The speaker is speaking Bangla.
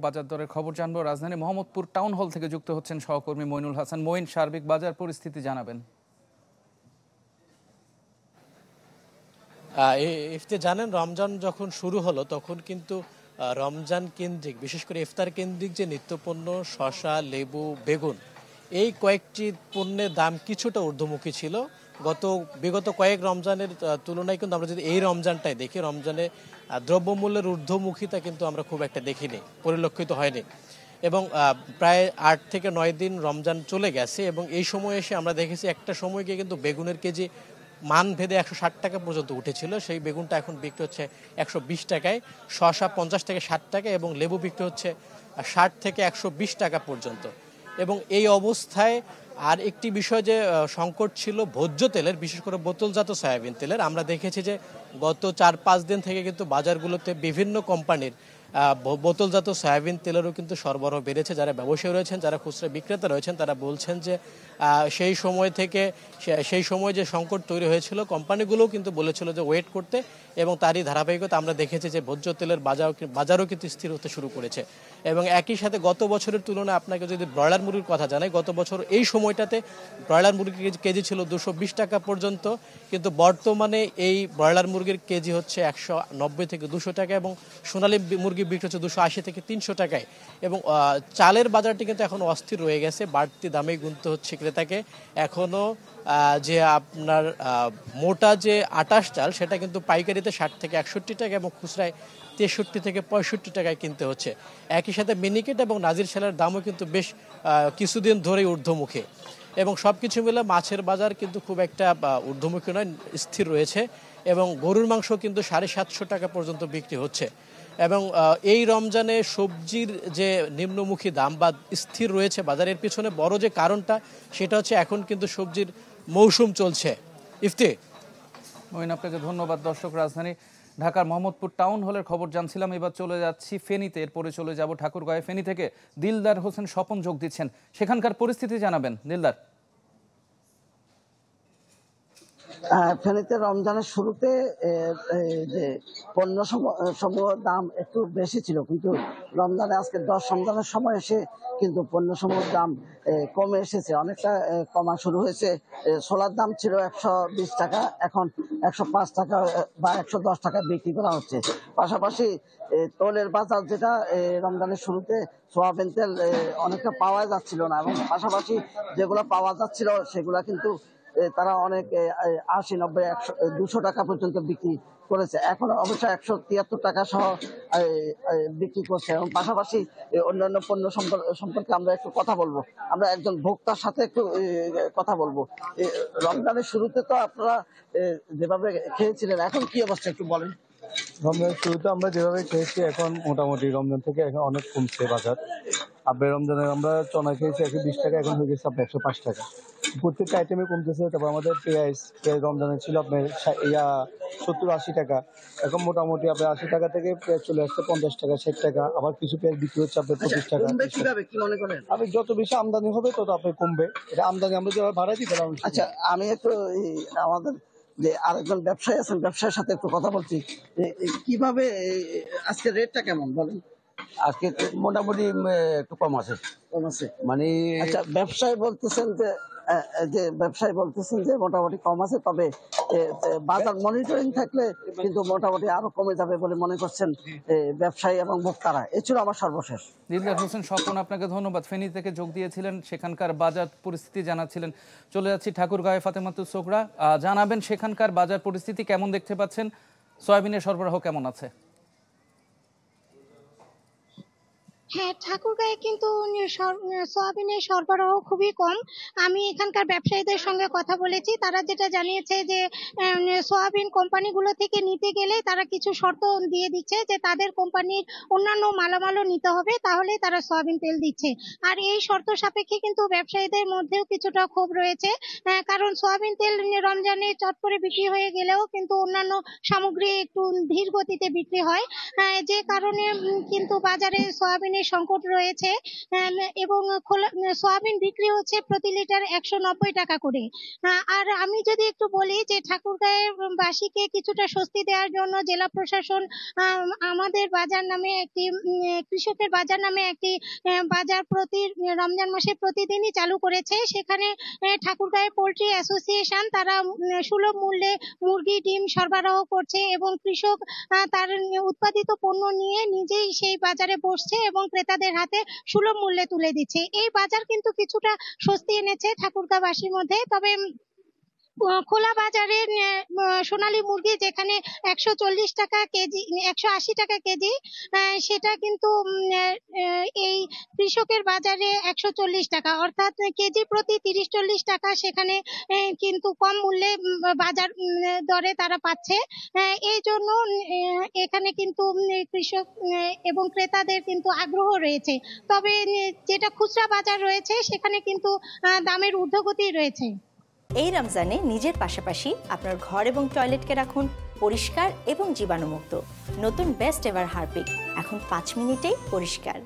বাজার দরের খবর জানবো। রাজধানী মোহাম্মদপুর টাউন হল থেকে যুক্ত হচ্ছেন সহকর্মী মইনুল হাসান। মইন, সার্বিক বাজার পরিস্থিতি জানাবেন। ইফতে জানেন, রমজান যখন শুরু হলো তখন কিন্তু রমজান কেন্দ্রিক, বিশেষ করে ইফতার কেন্দ্রিক যে নিত্যপণ্য শসা, লেবু, বেগুন, এই কয়েকটি পণ্যের দাম কিছুটা ঊর্ধ্বমুখী ছিল। বিগত কয়েক রমজানের তুলনায় কিন্তু আমরা যদি এই রমজানটাই দেখি, রমজানে দ্রব্যমূল্যের ঊর্ধ্বমুখিতা কিন্তু আমরা খুব একটা দেখিনি, পরিলক্ষিত হয়নি। এবং প্রায় 8 থেকে 9 দিন রমজান চলে গেছে এবং এই সময় এসে আমরা দেখেছি একটা সময় গিয়ে কিন্তু বেগুনের কেজি মান ভেদে 160 টাকা পর্যন্ত উঠেছিল। সেই বেগুনটা এখন বিক্রি হচ্ছে 120 টাকায়, শসা 50 থেকে 60 টাকা এবং লেবু বিক্রি হচ্ছে 60 থেকে 120 টাকা পর্যন্ত। এবং এই অবস্থায় আর একটি বিষয় যে সংকট ছিল ভোজ্য তেলের, বিশেষ করে বোতলজাত সয়াবিন তেলের। আমরা দেখেছি যে গত 4-5 দিন থেকে কিন্তু বাজারগুলোতে বিভিন্ন কোম্পানির বোতলজাত সয়াবিন তেলেরও কিন্তু সরবরাহ বেড়েছে। যারা ব্যবসায়ী রয়েছেন, যারা খুচরা বিক্রেতা রয়েছেন, তারা বলছেন যে সেই সময় যে সংকট তৈরি হয়েছিল, কোম্পানিগুলোও কিন্তু বলেছিল যে ওয়েট করতে, এবং তারই ধারাবাহিকতা আমরা দেখেছি যে ভোজ্য তেলের বাজারও কিন্তু স্থির হতে শুরু করেছে। এবং একই সাথে গত বছরের তুলনায় আপনাকে যদি ব্রয়লার মুরগির কথা জানাই, গত বছর এই সময়টাতে ব্রয়লার মুরগির কেজি ছিল 220 টাকা পর্যন্ত, কিন্তু বর্তমানে এই ব্রয়লার মুরগির কেজি হচ্ছে 190 থেকে 200 টাকা এবং সোনালী মুরগি বিক্রি হচ্ছে 280 থেকে 300 টাকায়। এবং চালের বাজারটি কিন্তু এখন অস্থির রয়ে গেছে, বাড়তি দামেই গুনতে হচ্ছে ক্রেতাকে। এখনও যে আপনার মোটা যে আটাশ চাল, সেটা কিন্তু পাইকারিতে 60 থেকে 61 টাকা এবং খুচরায় 63 থেকে 65 টাকায় কিনতে হচ্ছে। একই সাথে মিনিকেট এবং নাজির শালের দামও কিন্তু বেশ কিছুদিন ধরেই ঊর্ধ্বমুখী। এবং সব কিছু মিলে মাছের বাজার কিন্তু খুব একটা ঊর্ধ্বমুখী নয়, স্থির রয়েছে। এবং গরুর মাংস কিন্তু 750 টাকা পর্যন্ত বিক্রি হচ্ছে। এবং এই রমজানে সবজির যে নিম্নমুখী দাম বা স্থির রয়েছে বাজারের পিছনে বড় যে কারণটা, সেটা হচ্ছে এখন কিন্তু সবজির মৌসুম চলছে। ইফতি, মইন, আপনাকে ধন্যবাদ। দর্শক, রাজধানী ঢাকার মোহাম্মদপুর টাউন হলের খবর জানছিলাম। এবার চলে যাচ্ছি ফেনীতে, এরপরে চলে যাব ঠাকুরগাঁয়ে। ফেনী থেকে দিলদার হোসেন স্বপন যোগ দিচ্ছেন, সেখানকার পরিস্থিতি জানাবেন। দিলদার। ফেনীতে রমজানের শুরুতে যে পণ্য সমূহ দাম একটু বেশি ছিল, কিন্তু রমজানে আজকে 10 রমজানের সময় এসে কিন্তু পণ্য সমূহের দাম কমে এসেছে, অনেকটা কমা শুরু হয়েছে। ছোলার দাম ছিল 120 টাকা, এখন 105 টাকা বা 110 টাকা বিক্রি করা হচ্ছে। পাশাপাশি তৈলের বাজার, যেটা রমজানের শুরুতে সোয়াবিন তেল অনেকটা পাওয়া যাচ্ছিল না, এবং পাশাপাশি যেগুলো পাওয়া যাচ্ছিল সেগুলা কিন্তু তারা অনেক 80, 90, 100, 200 টাকা পর্যন্ত বিক্রি করেছে। এখন অবশ্য 173 টাকা সহ বিক্রি করছে। এবং পাশাপাশি অন্যান্য পণ্য সম্পর্কে আমরা একটু কথা বলবো। আমরা একজন ভোক্তার সাথে একটু কথা বলবো। রমজানের শুরুতে তো আপনারা যেভাবে খেয়েছিলেন, এখন কি অবস্থা একটু বলেন। রমজানের শুরুতে আমরা যেভাবে খেয়েছি, এখন মোটামুটি রমজান থেকে এখন অনেক কমছে বাজার। আপনার রমজানে আমরা চনা খেয়েছি 120 টাকা, এখন হয়ে গেছে আপনার 105 টাকা। প্রত্যেকটা আইটেমে কমতেছে। তারপর আমাদের পেঁয়াজ রমজানে ছিল আপনার 70-80 টাকা, এখন মোটামুটি আপনার 80 টাকা থেকে পেঁয়াজ চলে আসছে 50 টাকা, 60 টাকা। আবার কিছু পেঁয়াজ বিক্রি হচ্ছে আপনার 25 টাকা। কি মনে করেন? আপনি যত বেশি আমদানি হবে তত আপনার কমবে, এটা আমদানি আমরা যেভাবে ভাড়া দিই। আচ্ছা, আমি একটু আমাদের যে আরেকজন ব্যবসায়ী আছেন, ব্যবসায়ীর সাথে একটু কথা বলছি। কিভাবে আজকে রেটটা কেমন বলেন? আজকে মোটামুটি একটু কম আছে মানে। আচ্ছা, ব্যবসায়ী বলতেছেন যে মোটামুটি কম আছে, তবে বাজার মনিটরিং থাকলে কিন্তু মোটামুটি আরো কমে যাবে বলে মনে করছেন ব্যবসায়ী এবং ভোক্তারা। এ ছিল আমার সর্বশেষ। দিলদার হোসেন স্বপন, আপনাকে ধন্যবাদ। ফেনী থেকে যোগ দিয়েছিলেন, সেখানকার বাজার পরিস্থিতি জানাচ্ছিলেন। চলে যাচ্ছি ঠাকুরগাঁয়ে। ফাতেমাতুস সোগরা, জানাবেন সেখানকার বাজার পরিস্থিতি কেমন দেখতে পাচ্ছেন, সয়াবিনের সরবরাহ কেমন আছে? হ্যাঁ, ঠাকুরগাঁয়ে কিন্তু সয়াবিনের সরবরাহ খুবই কম। আমি এখানকার ব্যবসায়ীদের সঙ্গে কথা বলেছি, তারা যেটা জানিয়েছে যে সয়াবিন কোম্পানিগুলো থেকে নিতে গেলে তারা কিছু শর্ত দিয়ে দিচ্ছে, যে তাদের কোম্পানির অন্যান্য মালামালও নিতে হবে, তাহলে তারা সয়াবিন তেল দিচ্ছে। আর এই শর্ত সাপেক্ষে কিন্তু ব্যবসায়ীদের মধ্যেও কিছুটা ক্ষোভ রয়েছে, কারণ সয়াবিন তেল রমজানে চট করে বিক্রি হয়ে গেলেও কিন্তু অন্যান্য সামগ্রী একটু ধীর গতিতে বিক্রি হয়, যে কারণে কিন্তু বাজারে সয়াবিনের সংকট রয়েছে এবং সয়াবিন বিক্রি হচ্ছে প্রতি লিটার 190 টাকা করে। আর আমি যদি একটু বলি যে ঠাকুরগাঁয়ের বাসীকে কিছুটা স্বস্তি দেওয়ার জন্য জেলা প্রশাসন আমাদের বাজার নামে একটি কৃষকের বাজার নামে একটি বাজার প্রতি রমজান মাসে প্রতিদিনই চালু করেছে। সেখানে ঠাকুরগাঁও পোল্ট্রি অ্যাসোসিয়েশন তারা সুলভ মূল্যে মুরগি ডিম সরবরাহ করছে এবং কৃষক তার উৎপাদিত পণ্য নিয়ে নিজেই সেই বাজারে বসছে এবং ক্রেতাদের হাতে সুলভ মূল্যে তুলে দিচ্ছে। এই বাজার কিন্তু কিছুটা স্বস্তি এনেছে ঠাকুরগাঁওবাসীর মধ্যে। তবে খোলা বাজারে সোনালী মুরগি যেখানে 140 টাকা কেজি 180 টাকা কেজি, সেটা কিন্তু এই কৃষকের বাজারে 140 টাকা, অর্থাৎ কেজি প্রতি 30-40 টাকা সেখানে কিন্তু কম মূল্যে বাজার দরে তারা পাচ্ছে। এই জন্য এখানে কিন্তু কৃষক এবং ক্রেতাদের কিন্তু আগ্রহ রয়েছে। তবে যেটা খুচরা বাজার রয়েছে সেখানে কিন্তু দামের ঊর্ধ্বগতি রয়েছে। এই রমজানে নিজের পাশাপাশি আপনার ঘর এবং টয়লেটকে রাখুন পরিষ্কার এবং জীবাণুমুক্ত। নতুন বেস্ট এভার হারপিক এখন 5 মিনিটেই পরিষ্কার।